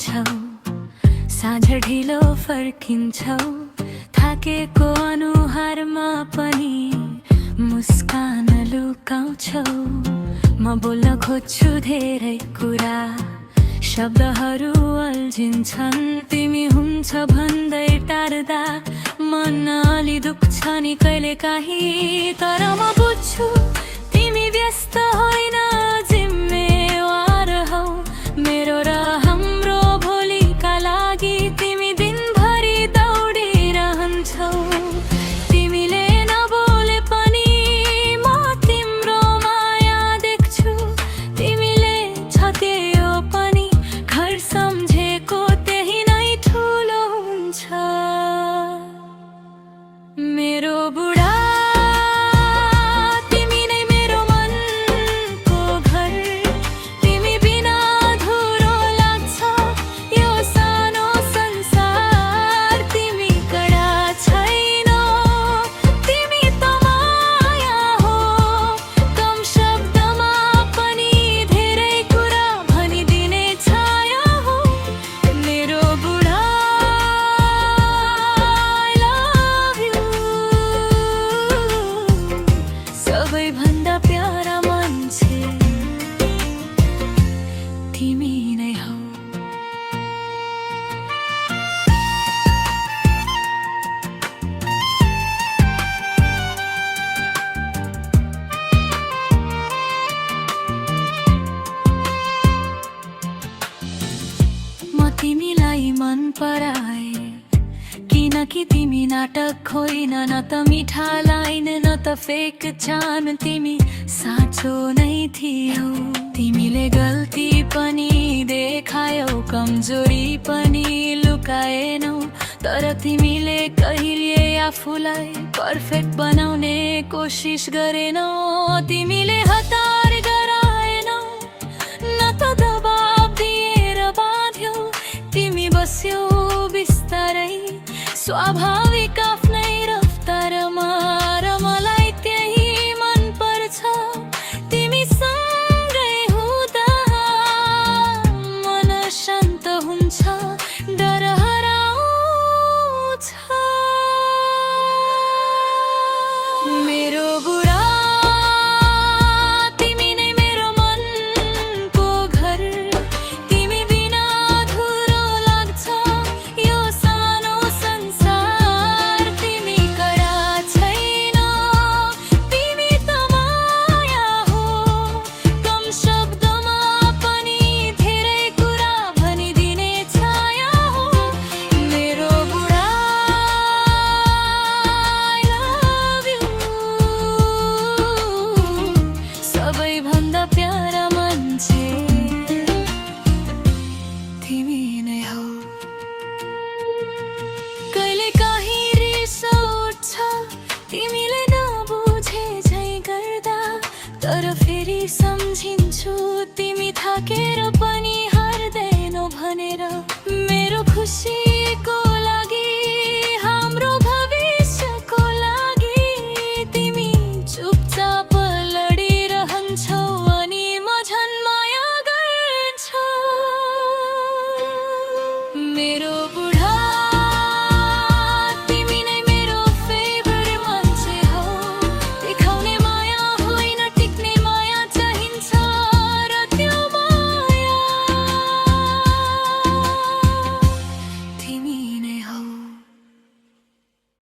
आउँछौ, साँझ ढिलो फर्किन्छौ, थाकेको अनुहारमा पनि मुस्कान लुकाउँछौ। म बोल्न खोज्छु धेरै कुरा, शब्दहरू अल्झिन्छन्, तिमी हुन्छ भन्दै टार्दा मन अलि दुख्छ नि कहिले काहीँ। तर म बुझ्छु तिमी व्यस्त होइन, जिम्मेवार हौ मेरो र हाम्रो भोलिका लागि। तिमी दिनभरि दौडिरहन्छौ, तिमीले नबोले पनि म तिम्रो माया देख्छु। तिमीले छत्यायो पनि घर सम्झेको त्यही नै ठुलो हुन्छ। मेरो बुढा तिमी नै मेरो मनको घर, तिमी बिना अधुरो लाग्छ यो सानो संसार। तिमी कडा छैनौ, तिमी त माया हो, कम शब्दमा पनि धेरै कुरा भनिदिने छाया हो। मेरो बुढा I love you, सबैभन्दा प्यारा मान्छे तिमी नै हौ। म तिमीलाई मन पराए किनकि तिमी नाटक होइन, न त मिठा लाइन न त फेक चान, तिमी साँचो नै थियौ। तिमीले गल्ती पनि देखायौ, कमजोरी पनि लुकाएनौ, तर तिमीले कहिले आफूलाई पर्फेक्ट बनाउने कोसिस गरेनौ। तिमीले हतार गराएनौ, न त दबाब दिएर बाँध्यौ, तिमी बस्यौ बिस्तारै स्वाभाविक आफ्नै रफ्तारमा, र मलाई त्यही मन पर्छ। तिमी सँगै हुँदा मन शान्त हुन्छ, डर हराउँछ। मेरो बुढा तिमी नै मेरो मनको घर, तिमी बिना अधुरो लाग्छ यो सानो संसार। तिमी कडा छैनौ, तिमी त माया हो, कम शब्दमा पनि धेरै कुरा भनिदिने छाया हो। मेरो बुढा I love you, सबैभन्दा प्यारा मान्छे तिमी नै हौ। कहिले काहीँ रिस उठ्छ तिमीले नबुझे झै गर्दा, तर फेरि सम्झिन्छु तिमी थाकेर पनि हार्दैनौ भनेर। मेरो खुसीको लागि, हाम्रो भविष्यको लागि तिमी चुपचाप लडिरहन्छौ, अनि म झन् माया गर्छु। मेरो